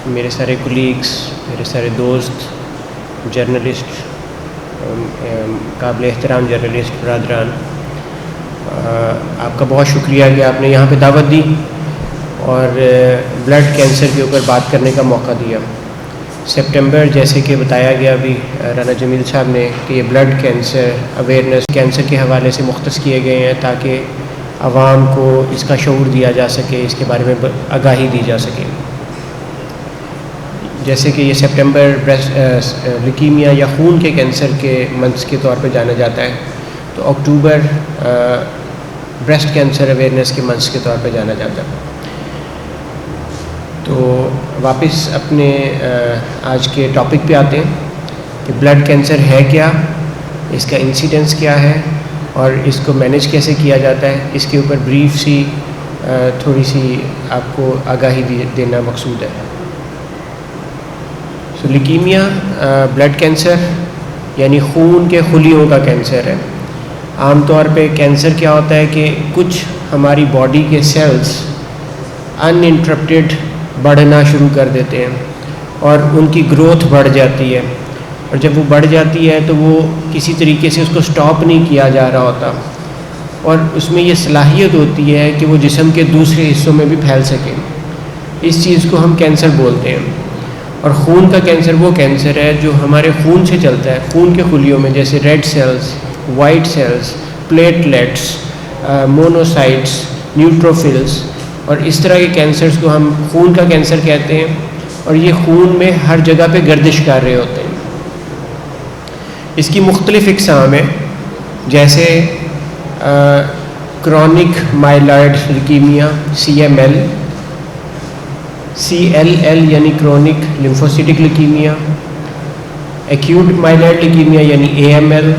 मेरे सारे कुलीग्स, मेरे सारे दोस्त, जर्नलिस्ट, काबिल एहतराम जर्नलिस्ट बरादरान, आपका बहुत शुक्रिया कि आपने यहाँ पे दावत दी और ब्लड कैंसर के ऊपर बात करने का मौका दिया। सितंबर, जैसे कि बताया गया अभी राना जमील साहब ने, कि ये ब्लड कैंसर अवेयरनेस कैंसर के हवाले से मुख्तस किए गए हैं ताकि आवाम को इसका शऊर दिया जा सके, इसके बारे में आगाही दी जा सके। जैसे कि ये सितंबर ब्रेस्ट ल्यूकीमिया या खून के कैंसर के मंथ के तौर पे जाना जाता है, तो अक्टूबर ब्रेस्ट कैंसर अवेयरनेस के मंथ के तौर पे जाना जाता है। तो वापस अपने आज के टॉपिक पे आते हैं कि ब्लड कैंसर है क्या, इसका इंसिडेंस क्या है और इसको मैनेज कैसे किया जाता है। इसके ऊपर ब्रीफ सी थोड़ी सी आपको आगाही देना मकसूद है। तो ल्यूकीमिया ब्लड कैंसर यानी खून के खुलियों का कैंसर है। आम तौर पे कैंसर क्या होता है कि कुछ हमारी बॉडी के सेल्स अनइंटरप्टेड बढ़ना शुरू कर देते हैं और उनकी ग्रोथ बढ़ जाती है, और जब वो बढ़ जाती है तो वो किसी तरीके से उसको स्टॉप नहीं किया जा रहा होता, और उसमें ये सलाहियत होती है कि वो जिस्म के दूसरे हिस्सों में भी फैल सके। इस चीज़ को हम कैंसर बोलते हैं। और खून का कैंसर वो कैंसर है जो हमारे खून से चलता है, खून के खुलियों में, जैसे red cells, white cells, platelets, monocytes, neutrophils, और इस तरह के कैंसर्स को हम खून का कैंसर कहते हैं। और ये खून में हर जगह पे गर्दिश कर रहे होते हैं। इसकी मुख्तलिफ इक़साम है, जैसे chronic myeloid leukaemia CML, CLL यानी chronic lymphocytic leukaemia, acute myeloid leukaemia यानी AML,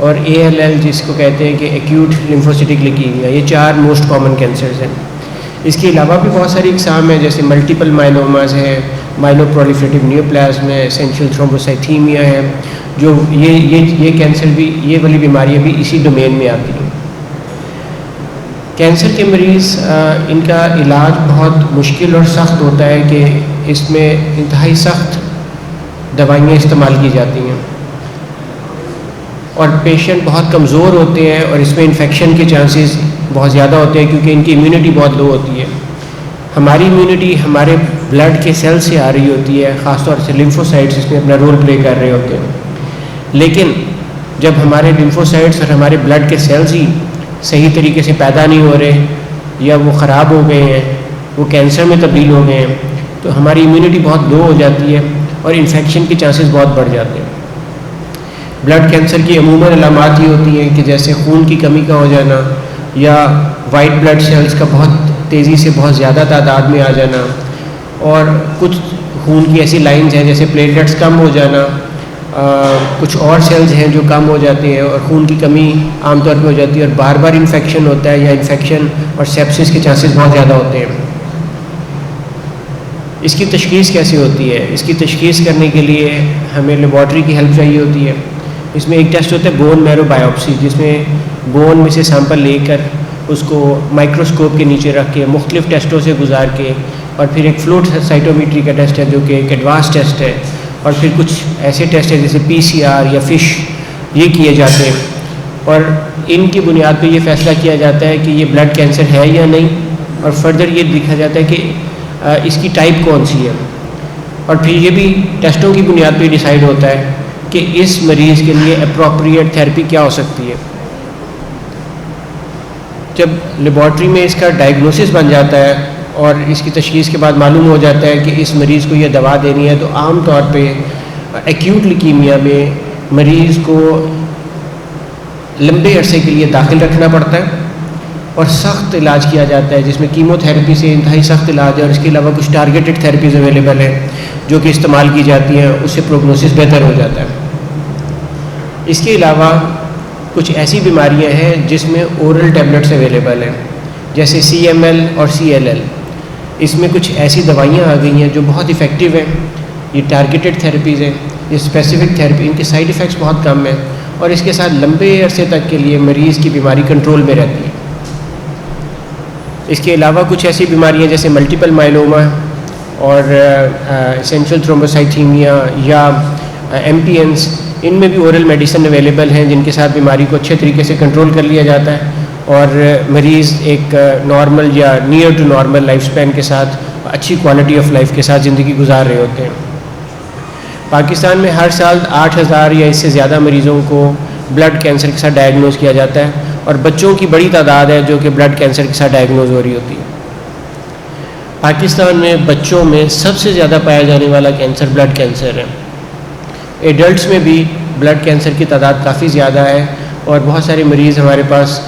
और ALL जिसको कहते हैं कि एक्यूट लिम्फोसिटिक ल्यूकीमिया। ये 4 मोस्ट कॉमन कैंसर्स हैं। इसके अलावा भी बहुत सारी इक़साम हैं, जैसे मल्टीपल माइलोमास है, माइलोप्रोलिफरेटिव नियोप्लाज्म है, एसेंशियल थ्रोम्बोसाइथीमिया है, जो ये कैंसर भी, ये वाली बीमारियाँ भी इसी डोमेन में आती हैं। कैंसर के मरीज़ इनका इलाज बहुत मुश्किल और सख्त होता है कि इसमें इंतहाई सख्त दवाइयाँ इस्तेमाल की जाती हैं, और पेशेंट बहुत कमज़ोर होते हैं, और इसमें इन्फेक्शन के चांसेस बहुत ज़्यादा होते हैं क्योंकि इनकी इम्यूनिटी बहुत लो होती है। हमारी इम्यूनिटी हमारे ब्लड के सेल से आ रही होती है, ख़ासतौर से लिम्फोसाइट्स इसमें अपना रोल प्ले कर रहे होते हैं। लेकिन जब हमारे लिम्फोसाइट्स और हमारे ब्लड के सेल्स ही सही तरीके से पैदा नहीं हो रहे, या वो ख़राब हो गए हैं, वो कैंसर में तब्दील हो गए हैं, तो हमारी इम्यूनिटी बहुत लो हो जाती है और इन्फेक्शन के चांसेस बहुत बढ़ जाते हैं। ब्लड कैंसर की अमूमन अलामात ये होती हैं कि जैसे खून की कमी का हो जाना, या वाइट ब्लड सेल्स का बहुत तेज़ी से बहुत ज़्यादा तादाद में आ जाना, और कुछ खून की ऐसी लाइंस हैं जैसे प्लेटलेट्स कम हो जाना, कुछ और सेल्स हैं जो कम हो जाते हैं और खून की कमी आमतौर पे हो जाती है, और बार बार इन्फेक्शन होता है, या इन्फेक्शन और सेप्सिस के चांसेस बहुत ज़्यादा होते हैं। इसकी तशख़ीस कैसे होती है? इसकी तशख़ीस करने के लिए हमें लेबॉर्ट्री की हेल्प चाहिए होती है। इसमें एक टेस्ट होता है बोन मैरो बायोप्सी, जिसमें बोन में से सैंपल लेकर उसको माइक्रोस्कोप के नीचे रख के मुख्तलिफ़ टेस्टों से गुजार के, और फिर एक फ्लो साइटोमेट्री का टेस्ट है जो कि एक एडवांस टेस्ट है, और फिर कुछ ऐसे टेस्ट है जैसे PCR या फिश, ये किए जाते हैं, और इनकी बुनियाद पे ये फैसला किया जाता है कि ये ब्लड कैंसर है या नहीं, और फर्दर ये देखा जाता है कि इसकी टाइप कौन सी है, और फिर ये भी टेस्टों की बुनियाद पे डिसाइड होता है कि इस मरीज़ के लिए अप्रोप्रिएट थेरेपी क्या हो सकती है। जब लेबॉर्ट्री में इसका डायग्नोसिस बन जाता है और इसकी तशख़ीस के बाद मालूम हो जाता है कि इस मरीज़ को यह दवा देनी है, तो आम तौर पे एक्यूट ल्यूकीमिया में मरीज़ को लंबे अरसे के लिए दाखिल रखना पड़ता है और सख्त इलाज किया जाता है, जिसमें कीमोथेरेपी से इंतहाई सख्त इलाज है, और इसके अलावा कुछ टारगेटेड थेरेपीज़ अवेलेबल हैं जो कि इस्तेमाल की जाती हैं, उससे प्रोग्नोसिस बेहतर हो जाता है। इसके अलावा कुछ ऐसी बीमारियां हैं जिसमें ओरल टैबलेट्स अवेलेबल हैं, जैसे CML और CLL। इसमें कुछ ऐसी दवाइयां आ गई हैं जो बहुत इफ़ेक्टिव हैं। ये टारगेटेड थेरेपीज़ हैं, ये स्पेसिफिक थेरेपी, इनके साइड इफ़ेक्ट्स बहुत कम हैं, और इसके साथ लंबे अरसे तक के लिए मरीज़ की बीमारी कंट्रोल में रहती है। इसके अलावा कुछ ऐसी बीमारियां जैसे मल्टीपल माइलोमा और एसेंशियल थ्रोम्बोसाइथीमिया या MPNs, इनमें भी ओरल मेडिसिन अवेलेबल हैं जिनके साथ बीमारी को अच्छे तरीके से कंट्रोल कर लिया जाता है और मरीज़ एक नॉर्मल या near to normal life span के साथ अच्छी क्वालिटी ऑफ लाइफ के साथ ज़िंदगी गुजार रहे होते हैं। पाकिस्तान में हर साल 8,000 या इससे ज़्यादा मरीज़ों को ब्लड कैंसर के साथ डायग्नोज़ किया जाता है और बच्चों की बड़ी तादाद है जो कि ब्लड कैंसर के साथ डायग्नोज़ हो रही होती है। पाकिस्तान में बच्चों में सबसे ज़्यादा पाया जाने वाला कैंसर ब्लड कैंसर है। एडल्ट्स में भी ब्लड कैंसर की तादाद काफ़ी ज़्यादा है और बहुत सारे मरीज़ हमारे पास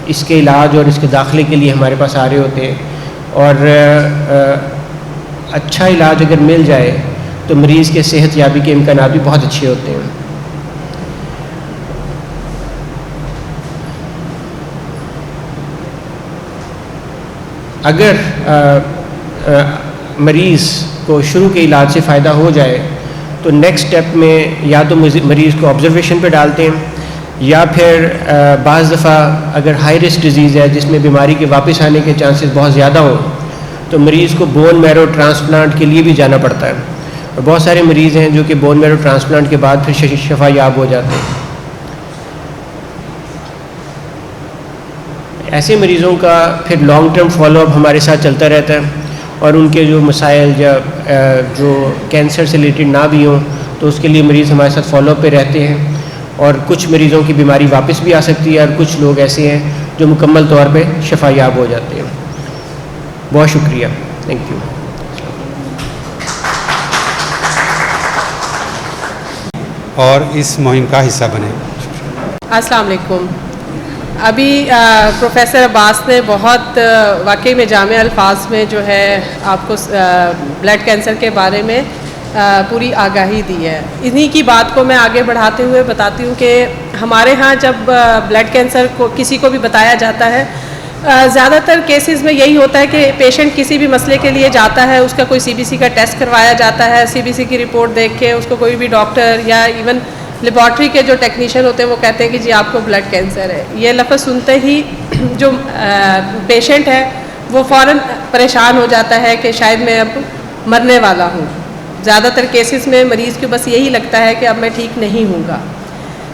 इसके इलाज और इसके दाखिले के लिए हमारे पास आ रहे होते हैं और अच्छा इलाज अगर मिल जाए तो मरीज़ के सेहत याबी के इम्कान भी बहुत अच्छे होते हैं। अगर मरीज़ को शुरू के इलाज से फ़ायदा हो जाए तो नेक्स्ट स्टेप में या तो मरीज़ को ऑब्जर्वेशन पे डालते हैं या फिर बाज़ दफ़ा अगर हाई रिस्क डिज़ीज़ है जिसमें बीमारी के वापस आने के चांसेस बहुत ज़्यादा हों तो मरीज़ को बोन मैरो ट्रांसप्लांट के लिए भी जाना पड़ता है और बहुत सारे मरीज़ हैं जो कि बोन मैरो ट्रांसप्लांट के बाद फिर शफा याब हो जाते हैं। ऐसे मरीज़ों का फिर लॉन्ग टर्म फॉलोअप हमारे साथ चलता रहता है और उनके जो मसाइल या जो कैंसर से रिलेटेड ना भी हों तो उसके लिए मरीज़ हमारे साथ फॉलोअप पे रहते हैं और कुछ मरीज़ों की बीमारी वापस भी आ सकती है और कुछ लोग ऐसे हैं जो मुकम्मल तौर पे शफा याब हो जाते हैं। बहुत शुक्रिया, थैंक यू। और इस मुहिम का हिस्सा बने। अस्सलाम वालेकुम। अभी प्रोफेसर अब्बास ने बहुत वाकई में जामे अल्फाज में जो है आपको ब्लड कैंसर के बारे में पूरी आगाही दी है। इन्हीं की बात को मैं आगे बढ़ाते हुए बताती हूँ कि हमारे यहाँ जब ब्लड कैंसर को किसी को भी बताया जाता है, ज़्यादातर केसेस में यही होता है कि पेशेंट किसी भी मसले के लिए जाता है, उसका कोई CBC का टेस्ट करवाया जाता है, CBC की रिपोर्ट देख के उसको कोई भी डॉक्टर या इवन लेबॉर्ट्री के जो टेक्नीशियन होते हैं वो कहते हैं कि जी आपको ब्लड कैंसर है। ये लफ्ज़ सुनते ही जो पेशेंट है वो फ़ौरन परेशान हो जाता है कि शायद मैं अब मरने वाला हूँ। ज़्यादातर केसेस में मरीज़ को बस यही लगता है कि अब मैं ठीक नहीं हूँगा।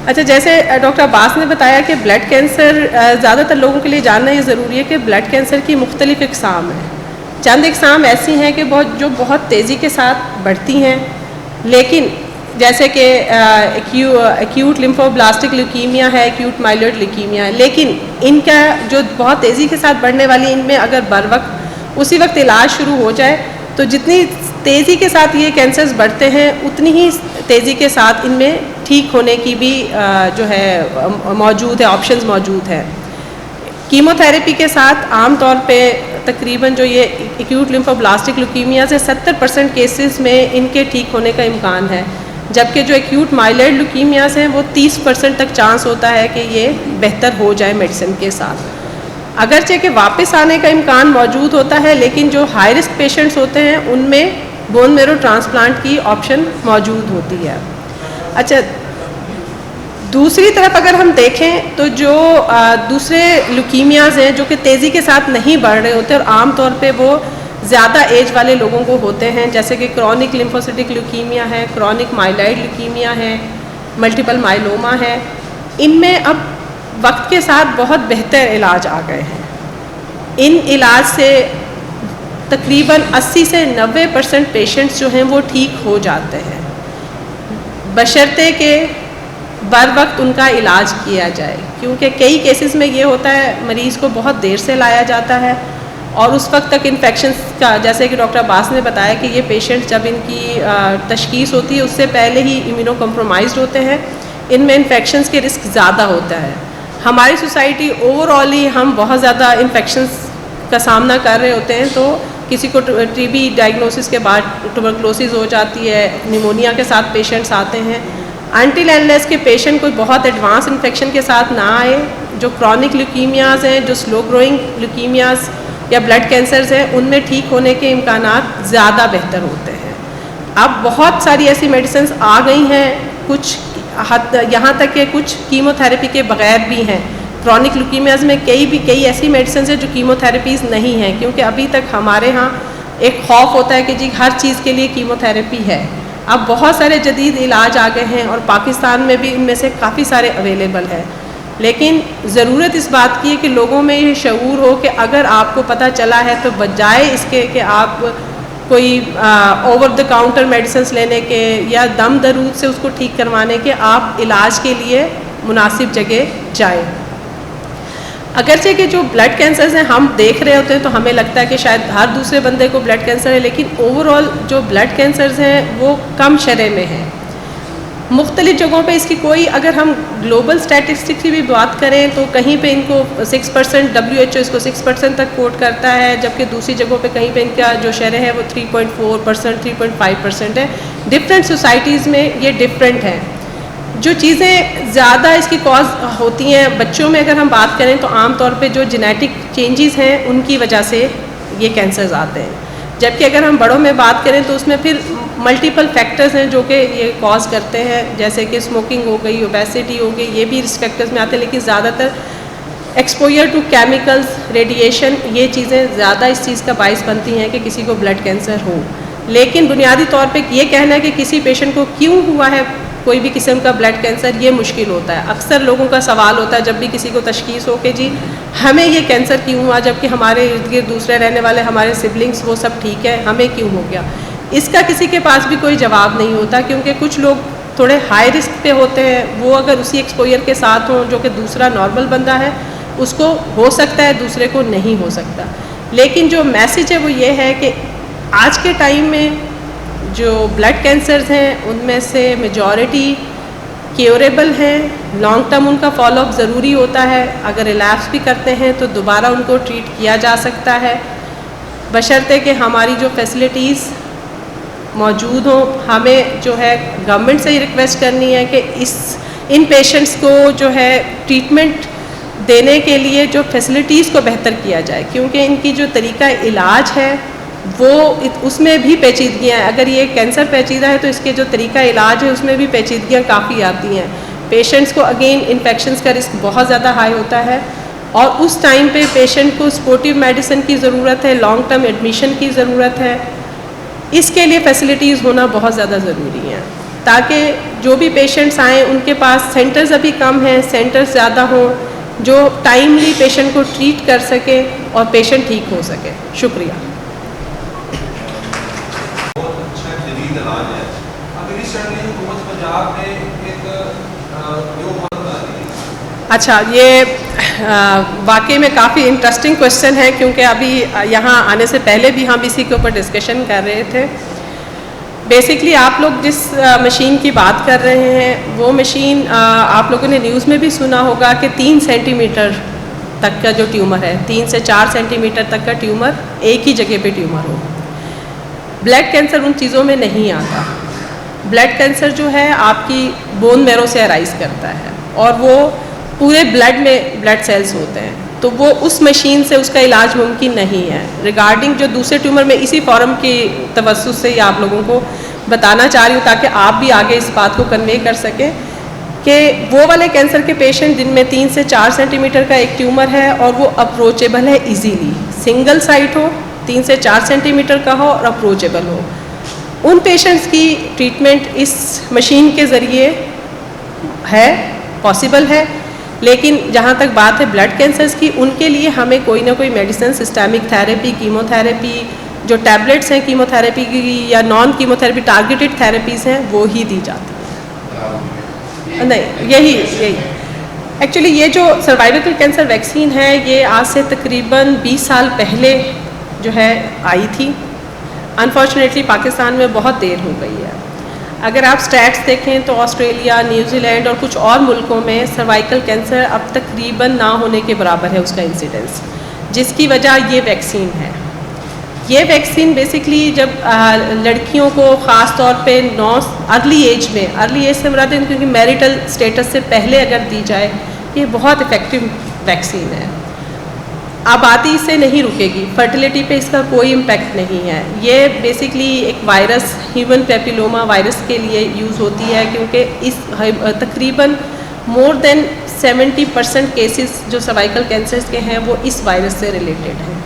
अच्छा, जैसे डॉक्टर अब्बास ने बताया कि ब्लड कैंसर ज़्यादातर लोगों के लिए जानना ये ज़रूरी है कि ब्लड कैंसर की मुख्तलिफ़ इक़साम हैं। चंद इक़साम ऐसी हैं कि बहुत तेज़ी के साथ बढ़ती हैं, लेकिन जैसे कि एक्यूट लिम्फोब्लास्टिक ल्यूकीमिया है, एक्यूट माइलॉइड ल्यूकीमिया है, लेकिन इनका जो बहुत तेज़ी के साथ बढ़ने वाली, इनमें अगर बर वक्त उसी वक्त इलाज शुरू हो जाए तो जितनी तेज़ी के साथ ये कैंसर्स बढ़ते हैं उतनी ही तेज़ी के साथ इनमें ठीक होने की भी जो है मौजूद है, ऑप्शंस मौजूद है। कीमोथेरेपी के साथ आम तौर पे तकरीबन जो ये एक्यूट लिम्फोब्लास्टिक ल्यूकीमिया से 70% केसेस में इनके ठीक होने का इम्कान है, जबकि जो एक्यूट माइलॉइड ल्यूकीमियाज हैं वो 30% तक चांस होता है कि ये बेहतर हो जाए मेडिसिन के साथ। अगरचे कि वापस आने का इम्कान मौजूद होता है, लेकिन जो हाई रिस्क पेशेंट्स होते हैं उनमें बोन मैरो ट्रांसप्लांट की ऑप्शन मौजूद होती है। अच्छा, दूसरी तरफ अगर हम देखें तो जो दूसरे ल्यूकीमियाज हैं जो कि तेज़ी के साथ नहीं बढ़ रहे होते और आम तौर पे वो ज़्यादा एज वाले लोगों को होते हैं, जैसे कि क्रॉनिक लिम्फोसिटिक ल्यूकीमिया है, क्रॉनिक माइलॉइड ल्यूकीमिया है, मल्टीपल माइलोमा है, इनमें अब वक्त के साथ बहुत बेहतर इलाज आ गए हैं। इन इलाज से तकरीबन 80 से 90% पेशेंट्स जो हैं वो ठीक हो जाते हैं, बशर्ते कि बर वक्त उनका इलाज किया जाए, क्योंकि कई केसेस में ये होता है मरीज़ को बहुत देर से लाया जाता है और उस वक्त तक इन्फेक्शंस का, जैसे कि डॉक्टर अब्बास ने बताया कि ये पेशेंट जब इनकी तशख़ीस होती है उससे पहले ही इम्यूनो कम्प्रोमाइज़्ड होते हैं, इनमें इन्फेक्शंस के रिस्क ज़्यादा होता है। हमारी सोसाइटी ओवरऑल ही हम बहुत ज़्यादा इन्फेक्शंस का सामना कर रहे होते हैं, तो किसी को TB डायग्नोसिस के बाद ट्यूबरकुलोसिस हो जाती है, निमोनिया के साथ पेशेंट्स आते हैं। अनटिल अनलेस के पेशेंट कोई बहुत एडवांस इन्फेक्शन के साथ ना आए, जो क्रॉनिक ल्यूकीमियाज हैं, जो स्लो ग्रोइंग ल्यूकीमियाज या ब्लड कैंसर्स हैं, उनमें ठीक होने के इम्कानात ज़्यादा बेहतर होते हैं। अब बहुत सारी ऐसी मेडिसिन आ गई हैं, कुछ यहाँ तक कि कुछ कीमोथेरेपी के बगैर भी हैं, क्रॉनिक ल्यूकीमियाज में कई ऐसी मेडिसिन है जो कीमोथेरेपीज़ नहीं हैं, क्योंकि अभी तक हमारे यहाँ एक खौफ होता है कि जी हर चीज़ के लिए कीमोथेरेपी है। अब बहुत सारे जदीद इलाज आ गए हैं और पाकिस्तान में भी इनमें से काफ़ी सारे अवेलेबल है, लेकिन ज़रूरत इस बात की है कि लोगों में ये शऊर हो कि अगर आपको पता चला है तो बजाय इसके कि आप कोई ओवर द काउंटर मेडिसिन लेने के या दम दरूद से उसको ठीक करवाने के, आप इलाज के लिए मुनासिब जगह जाएं। अगरचे कि जो ब्लड कैंसर्स हैं हम देख रहे होते हैं तो हमें लगता है कि शायद हर दूसरे बंदे को ब्लड कैंसर है, लेकिन ओवरऑल जो ब्लड कैंसर्स हैं वो कम शरह में हैं। मुख्तलिफ़ जगहों पे इसकी कोई, अगर हम ग्लोबल स्टैटिस्टिक्स की भी बात करें तो कहीं पे इनको 6%, WHO इसको 6% तक कोट करता है, जबकि दूसरी जगहों पे कहीं पे इनका जो शरह है वो 3.4%, 3.5% है। डिफरेंट सोसाइटीज़ में ये डिफरेंट हैं। जो चीज़ें ज़्यादा इसकी कॉज होती हैं बच्चों में, अगर हम बात करें तो आम तौर पे जो जेनेटिक चेंजेस हैं उनकी वजह से ये कैंसर्स आते हैं, जबकि अगर हम बड़ों में बात करें तो उसमें फिर मल्टीपल फैक्टर्स हैं जो कि ये कॉज करते हैं, जैसे कि स्मोकिंग हो गई, ओबेसिटी हो गई, ये भी रिस्क फैक्टर्स में आते हैं। लेकिन ज़्यादातर एक्सपोजर टू केमिकल्स, रेडिएशन, ये चीज़ें ज़्यादा इस चीज़ का बाइस बनती हैं कि किसी को ब्लड कैंसर हो। लेकिन बुनियादी तौर पे ये कहना है कि किसी पेशेंट को क्यों हुआ है कोई भी किस्म का ब्लड कैंसर, ये मुश्किल होता है। अक्सर लोगों का सवाल होता है जब भी किसी को तशखीस हो कि जी हमें ये कैंसर क्यों हुआ, जबकि हमारे इर्द गिर्द दूसरे रहने वाले हमारे सिबलिंग्स वो सब ठीक है, हमें क्यों हो गया। इसका किसी के पास भी कोई जवाब नहीं होता, क्योंकि कुछ लोग थोड़े हाई रिस्क पे होते हैं, वो अगर उसी एक्सपोजर के साथ हों जो कि दूसरा नॉर्मल बंदा है उसको हो सकता है, दूसरे को नहीं हो सकता। लेकिन जो मैसेज है वो ये है कि आज के टाइम में जो ब्लड कैंसर्स हैं उनमें से मेजॉरिटी क्योरेबल हैं, लॉन्ग टर्म उनका फॉलोअप ज़रूरी होता है। अगर रिलैप्स भी करते हैं तो दोबारा उनको ट्रीट किया जा सकता है, बशर्ते कि हमारी जो फैसिलिटीज़ मौजूद हों। हमें जो है गवर्नमेंट से ही रिक्वेस्ट करनी है कि इन पेशेंट्स को जो है ट्रीटमेंट देने के लिए जो फैसिलिटीज़ को बेहतर किया जाए, क्योंकि इनकी जो तरीका इलाज है वो उसमें भी पेचीदगियाँ हैं। अगर ये कैंसर पेचीदा है तो इसके जो तरीका इलाज है उसमें भी पेचीदगियाँ काफ़ी आती हैं। पेशेंट्स को अगेन इन्फेक्शंस का रिस्क बहुत ज़्यादा हाई होता है और उस टाइम पे पेशेंट को सपोर्टिव मेडिसिन की ज़रूरत है, लॉन्ग टर्म एडमिशन की ज़रूरत है। इसके लिए फैसिलिटीज़ होना बहुत ज़्यादा ज़रूरी हैं, ताकि जो भी पेशेंट्स आएँ उनके पास सेंटर्स अभी कम हैं, सेंटर्स ज़्यादा हों जो टाइमली पेशेंट को ट्रीट कर सके और पेशेंट ठीक हो सके। शुक्रिया। अच्छा, ये वाकई में काफ़ी इंटरेस्टिंग क्वेश्चन है, क्योंकि अभी यहाँ आने से पहले भी हम इसी के ऊपर डिस्कशन कर रहे थे। बेसिकली आप लोग जिस मशीन की बात कर रहे हैं वो मशीन आप लोगों ने न्यूज़ में भी सुना होगा कि 3 सेंटीमीटर तक का जो ट्यूमर है, 3 से 4 सेंटीमीटर तक का ट्यूमर, एक ही जगह पे ट्यूमर हो। ब्लड कैंसर उन चीज़ों में नहीं आता। ब्लड कैंसर जो है आपकी बोन मैरो से अराइज करता है और वो पूरे ब्लड में ब्लड सेल्स होते हैं, तो वो उस मशीन से उसका इलाज मुमकिन नहीं है। रिगार्डिंग जो दूसरे ट्यूमर में इसी फॉरम की तवज्जुह से ही आप लोगों को बताना चाह रही हूँ ताकि आप भी आगे इस बात को कन्वे कर सकें कि वो वाले कैंसर के पेशेंट जिनमें 3 से 4 सेंटीमीटर का एक ट्यूमर है और वो अप्रोचेबल है इजीली, सिंगल साइट हो, 3 से 4 सेंटीमीटर का हो और अप्रोचेबल हो, उन पेशेंट्स की ट्रीटमेंट इस मशीन के ज़रिए है, पॉसिबल है। लेकिन जहाँ तक बात है ब्लड कैंसर्स की, उनके लिए हमें कोई ना कोई मेडिसिन, सिस्टेमिक थेरेपी, कीमोथेरेपी, जो टैबलेट्स हैं कीमोथेरेपी की या नॉन कीमोथेरेपी टारगेटेड थेरेपीज़ हैं वो ही दी जाती है। नहीं, यही एक्चुअली ये जो सर्वाइवल कैंसर वैक्सीन है ये आज से तकरीबन 20 साल पहले जो है आई थी। अनफॉर्चुनेटली पाकिस्तान में बहुत देर हो गई है। अगर आप स्टैट्स देखें तो ऑस्ट्रेलिया, न्यूजीलैंड और कुछ और मुल्कों में सर्वाइकल कैंसर अब तकरीबन ना होने के बराबर है उसका इंसिडेंस, जिसकी वजह ये वैक्सीन है। ये वैक्सीन बेसिकली जब लड़कियों को ख़ास तौर पे अर्ली एज से मुराद है क्योंकि मैरिटल स्टेटस से पहले अगर दी जाए, ये बहुत इफ़ेक्टिव वैक्सीन है। आबादी से नहीं रुकेगी, फर्टिलिटी पे इसका कोई इम्पेक्ट नहीं है। ये बेसिकली एक वायरस, ह्यूमन पेपिलोमा वायरस के लिए यूज़ होती है, क्योंकि इस तकरीबन मोर देन 70% केसेस जो सर्वाइकल कैंसर के हैं वो इस वायरस से रिलेटेड हैं।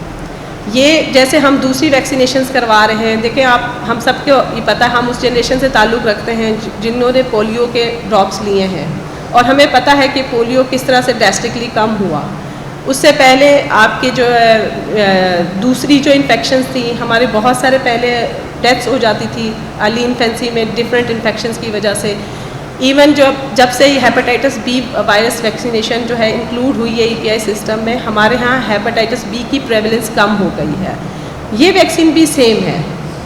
ये जैसे हम दूसरी वैक्सीनेशंस करवा रहे हैं, देखें आप, हम सबको ये पता है, हम उस जनरेशन से ताल्लुक़ रखते हैं जिन्होंने पोलियो के ड्रॉप्स लिए हैं, और हमें पता है कि पोलियो किस तरह से ड्रास्टिकली कम हुआ। उससे पहले आपके जो दूसरी जो इन्फेक्शंस थी, हमारे बहुत सारे पहले डेथ्स हो जाती थी अर्ली इन्फेंसी में डिफरेंट इन्फेक्शंस की वजह से। इवन जब से हेपेटाइटिस बी वायरस वैक्सीनेशन जो है इंक्लूड हुई है EPI सिस्टम में, हमारे यहाँ हेपेटाइटिस बी की प्रेवलेंस कम हो गई है। ये वैक्सीन भी सेम है,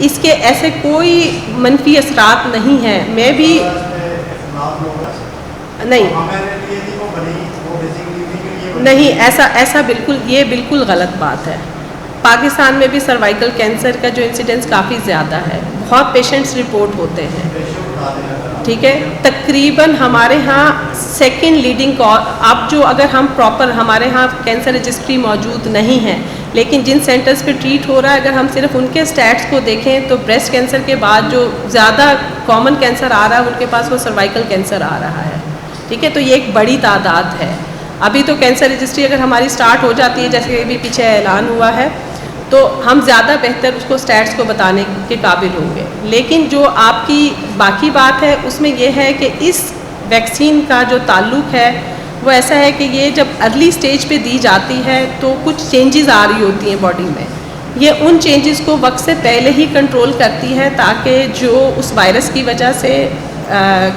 इसके ऐसे कोई मनफी असरात नहीं हैं। मैं भी नहीं, ऐसा बिल्कुल, ये बिल्कुल गलत बात है। पाकिस्तान में भी सर्वाइकल कैंसर का जो इंसिडेंस काफ़ी ज़्यादा है, बहुत पेशेंट्स रिपोर्ट होते हैं, ठीक है। तकरीबन हमारे यहाँ सेकंड लीडिंग कॉज, अब जो अगर हम प्रॉपर, हमारे यहाँ कैंसर रजिस्ट्री मौजूद नहीं है, लेकिन जिन सेंटर्स पे ट्रीट हो रहा है, अगर हम सिर्फ उनके स्टैट्स को देखें तो ब्रेस्ट कैंसर के बाद जो ज़्यादा कॉमन कैंसर आ रहा है उनके पास वो सर्वाइकल कैंसर आ रहा है, ठीक है। तो ये एक बड़ी तादाद है। अभी तो कैंसर रजिस्ट्री अगर हमारी स्टार्ट हो जाती है, जैसे अभी पीछे ऐलान हुआ है, तो हम ज़्यादा बेहतर उसको स्टैट्स को बताने के काबिल होंगे। लेकिन जो आपकी बाकी बात है उसमें यह है कि इस वैक्सीन का जो ताल्लुक़ है वो ऐसा है कि ये जब अर्ली स्टेज पे दी जाती है तो कुछ चेंजेस आ रही होती हैं बॉडी में। ये उन चेंजेस को वक्त से पहले ही कंट्रोल करती है ताकि जो उस वायरस की वजह से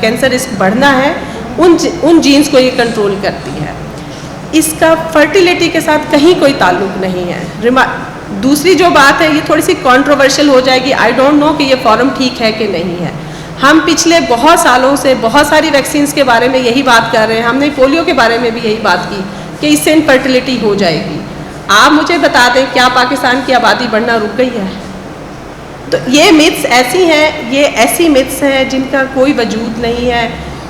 कैंसर रिस्क बढ़ना है उन जीन्स को ये कंट्रोल करती है। इसका फर्टिलिटी के साथ कहीं कोई ताल्लुक़ नहीं है। दूसरी जो बात है ये थोड़ी सी कंट्रोवर्शियल हो जाएगी, आई डोंट नो कि ये फॉर्म ठीक है कि नहीं है। हम पिछले बहुत सालों से बहुत सारी वैक्सीन्स के बारे में यही बात कर रहे हैं, हमने पोलियो के बारे में भी यही बात की कि इससे इनफर्टिलिटी हो जाएगी। आप मुझे बता दें क्या पाकिस्तान की आबादी बढ़ना रुक गई है? तो ये मिथ्स ऐसी हैं, ये ऐसी मिथ्स हैं जिनका कोई वजूद नहीं है।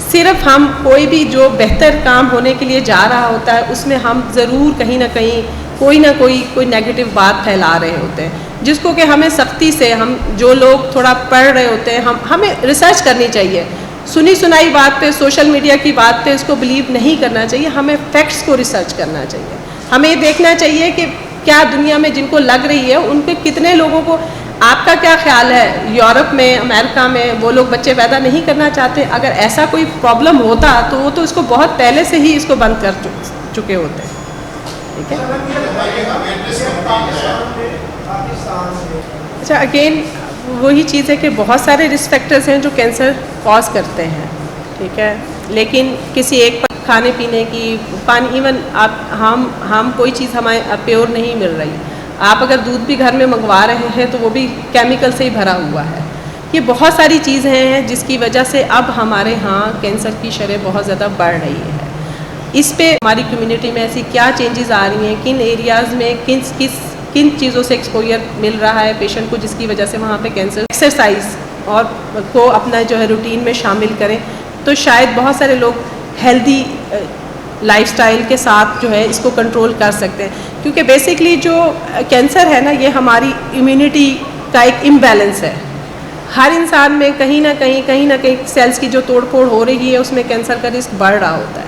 सिर्फ हम कोई भी जो बेहतर काम होने के लिए जा रहा होता है उसमें हम ज़रूर कहीं ना कहीं कोई ना कोई नेगेटिव बात फैला रहे होते हैं, जिसको कि हमें सख्ती से, हम जो लोग थोड़ा पढ़ रहे होते हैं, हमें रिसर्च करनी चाहिए। सुनी सुनाई बात पे, सोशल मीडिया की बात पे इसको बिलीव नहीं करना चाहिए, हमें फैक्ट्स को रिसर्च करना चाहिए। हमें देखना चाहिए कि क्या दुनिया में जिनको लग रही है उनके कितने लोगों को, आपका क्या ख्याल है यूरोप में, अमेरिका में वो लोग बच्चे पैदा नहीं करना चाहते? अगर ऐसा कोई प्रॉब्लम होता तो वो तो इसको बहुत पहले से ही इसको बंद कर चुके होते हैं, ठीक है। अच्छा, अगेन वही चीज़ है कि बहुत सारे रिस्क फैक्टर्स हैं जो कैंसर कॉज करते हैं, ठीक है। लेकिन किसी एक पर खाने पीने की, पानी, इवन हम कोई चीज़ हमें प्योर नहीं मिल रही। आप अगर दूध भी घर में मंगवा रहे हैं तो वो भी केमिकल से ही भरा हुआ है। ये बहुत सारी चीज़ें हैं जिसकी वजह से अब हमारे यहाँ कैंसर की शरह बहुत ज़्यादा बढ़ रही है। इस पे हमारी कम्युनिटी में ऐसी क्या चेंजेस आ रही हैं, किन एरियाज़ में किन चीज़ों से एक्सपोजर मिल रहा है पेशेंट को जिसकी वजह से वहाँ पे कैंसर। एक्सरसाइज और को अपना जो है रूटीन में शामिल करें तो शायद बहुत सारे लोग हेल्दी लाइफस्टाइल के साथ जो है इसको कंट्रोल कर सकते हैं, क्योंकि बेसिकली जो कैंसर है ना, ये हमारी इम्यूनिटी का एक इम्बैलेंस है। हर इंसान में कहीं ना कहीं सेल्स की जो तोड़ फोड़ हो रही है उसमें कैंसर का रिस्क बढ़ रहा होता है,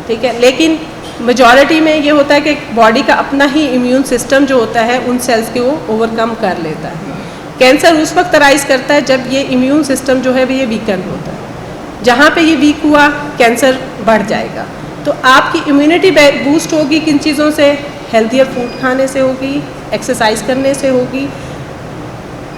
ठीक है। लेकिन मेजॉरिटी में ये होता है कि बॉडी का अपना ही इम्यून सिस्टम जो होता है उन सेल्स को ओवरकम कर लेता है। कैंसर उस वक्त राइज करता है जब ये इम्यून सिस्टम जो है ये वीकन होता है। जहाँ पे ये वीक हुआ कैंसर बढ़ जाएगा। तो आपकी इम्यूनिटी बूस्ट होगी किन चीज़ों से? हेल्थियर फूड खाने से होगी, एक्सरसाइज करने से होगी,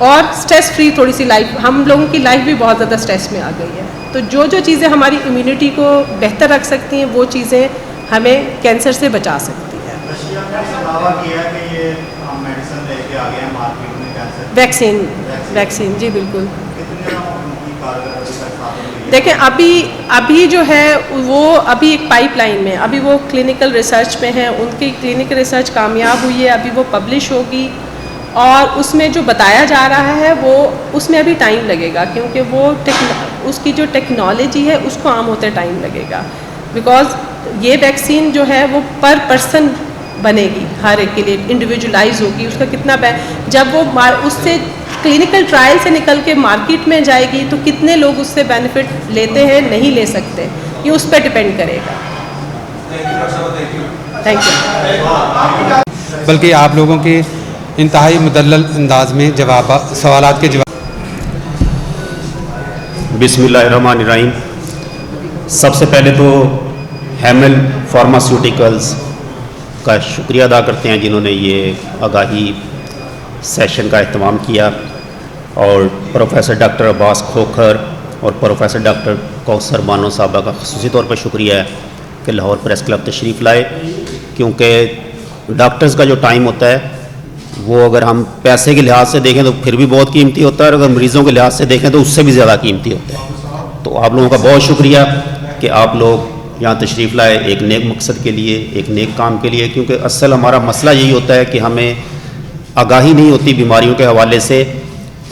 और स्ट्रेस फ्री थोड़ी सी लाइफ। हम लोगों की लाइफ भी बहुत ज़्यादा स्ट्रेस में आ गई है, तो जो चीज़ें हमारी इम्यूनिटी को बेहतर रख सकती हैं वो चीज़ें हमें कैंसर से बचा सकती हैं। रशिया ने दावा किया कि ये हम मेडिसिन लेके आ गए हैं मार्केट में कैंसर वैक्सीन जी बिल्कुल। कितने उनकी कारगर देखें अभी जो है वो अभी एक पाइपलाइन में, अभी वो क्लिनिकल रिसर्च में है, उनकी क्लिनिकल रिसर्च कामयाब हुई है, अभी वो पब्लिश होगी और उसमें जो बताया जा रहा है वो उसमें अभी टाइम लगेगा, क्योंकि वो उसकी जो टेक्नोलॉजी है उसको आम होते टाइम लगेगा। बिकॉज ये वैक्सीन जो है वो पर पर्सन बनेगी, हर एक के लिए इंडिविजुअलाइज होगी। उसका कितना जब वो उससे क्लिनिकल ट्रायल से निकल के मार्केट में जाएगी तो कितने लोग उससे बेनिफिट लेते हैं, नहीं ले सकते, ये उस पर डिपेंड करेगा। Thank you. बल्कि आप लोगों के इंतहाई मुदल्लल अंदाज में सवालात के जवाब। बिस्मिल्लाहिर्रहमानिर्रहीम। सबसे पहले तो हैमल फार्मास्यूटिकल्स का शुक्रिया अदा करते हैं जिन्होंने ये आगाही सेशन का अहतमाम किया, और प्रोफेसर डॉक्टर अब्बास खोखर और प्रोफेसर डॉक्टर कौसर बानो साहबा का ख़ुसूसी तौर पर शुक्रिया है कि लाहौर प्रेस क्लब तशरीफ़ लाए, क्योंकि डॉक्टर्स का जो टाइम होता है वो अगर हम पैसे के लिहाज से देखें तो फिर भी बहुत कीमती होता है, और अगर मरीज़ों के लिहाज से देखें तो उससे भी ज़्यादा कीमती होता है। तो आप लोगों का बहुत शुक्रिया कि आप लोग यहाँ तशरीफ़ लाए एक नेक मकसद के लिए, एक नेक काम के लिए, क्योंकि असल हमारा मसला यही होता है कि हमें आगाही नहीं होती बीमारियों के हवाले से,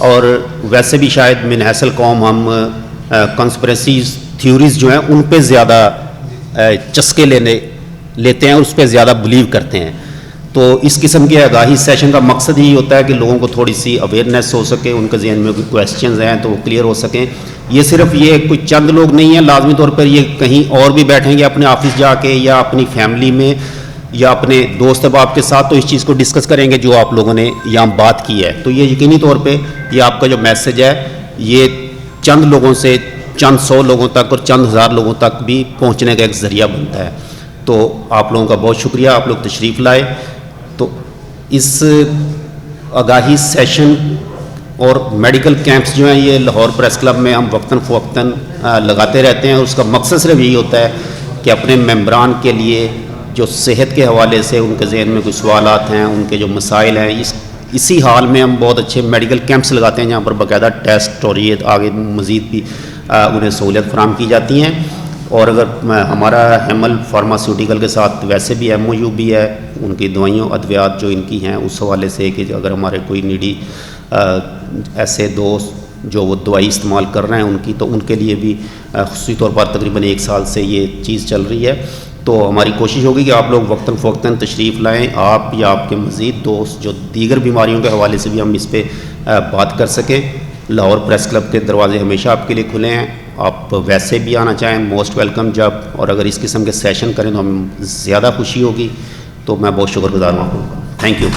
और वैसे भी शायद मिन हैसल कौम हम कंस्पिरेसीज थ्योरीज़ जो हैं उन पे ज़्यादा चस्के लेते हैं और उस पर ज़्यादा बिलीव करते हैं। तो इस किस्म के आगाही सेशन का मकसद यही होता है कि लोगों को थोड़ी सी अवेयरनेस हो सके, उनके जहन में कोई क्वेश्चंस हैं तो वो क्लियर हो सकें। ये सिर्फ ये कोई चंद लोग नहीं हैं, लाजमी तौर पर ये कहीं और भी बैठेंगे अपने ऑफिस जाके या अपनी फैमिली में या अपने दोस्त अहबाब के साथ, तो इस चीज़ को डिस्कस करेंगे जो आप लोगों ने यहाँ बात की है। तो ये यकीनी तौर पे ये आपका जो मैसेज है ये चंद लोगों से चंद 100 लोगों तक और चंद हज़ार लोगों तक भी पहुँचने का एक ज़रिया बनता है। तो आप लोगों का बहुत शुक्रिया, आप लोग तशरीफ़ लाए। तो इस आगाही सेशन और मेडिकल कैंप्स जो हैं ये लाहौर प्रेस क्लब में हम वक्तन फ़वक्तन लगाते रहते हैं, और उसका मकसद सिर्फ यही होता है कि अपने मेंबरान के लिए जो सेहत के हवाले से उनके जहन में कुछ सवालात हैं, उनके जो मसाइल हैं, इसी हाल में हम बहुत अच्छे मेडिकल कैंप्स लगाते हैं जहाँ पर बाकायदा टेस्ट और ये आगे मज़ीद भी उन्हें सहूलियत फराम की जाती हैं। और अगर हमारा हैमल फार्मास्यूटिकल के साथ वैसे भी MOU भी है, उनकी दवाइयों अद्वियात जो इनकी हैं उस हवाले से कि अगर हमारे कोई नीडी ऐसे दोस्त जो वो दवाई इस्तेमाल कर रहे हैं उनकी, तो उनके लिए भी ख़ुसूसी तौर पर तकरीबन 1 साल से ये चीज़ चल रही है। तो हमारी कोशिश होगी कि आप लोग वक्तन फ़वक्तन तशरीफ़ लाएँ, आप या आपके मज़ीद दोस्त जो दीगर बीमारियों के हवाले से भी हम इस पर बात कर सकें। लाहौर प्रेस क्लब के दरवाज़े हमेशा आपके लिए खुले हैं, आप वैसे भी आना चाहें मोस्ट वेलकम जब, और अगर इस किस्म के सेशन करें तो हमें ज़्यादा खुशी होगी। तो मैं बहुत शुक्रगुज़ार हूँ आपको। Thank you.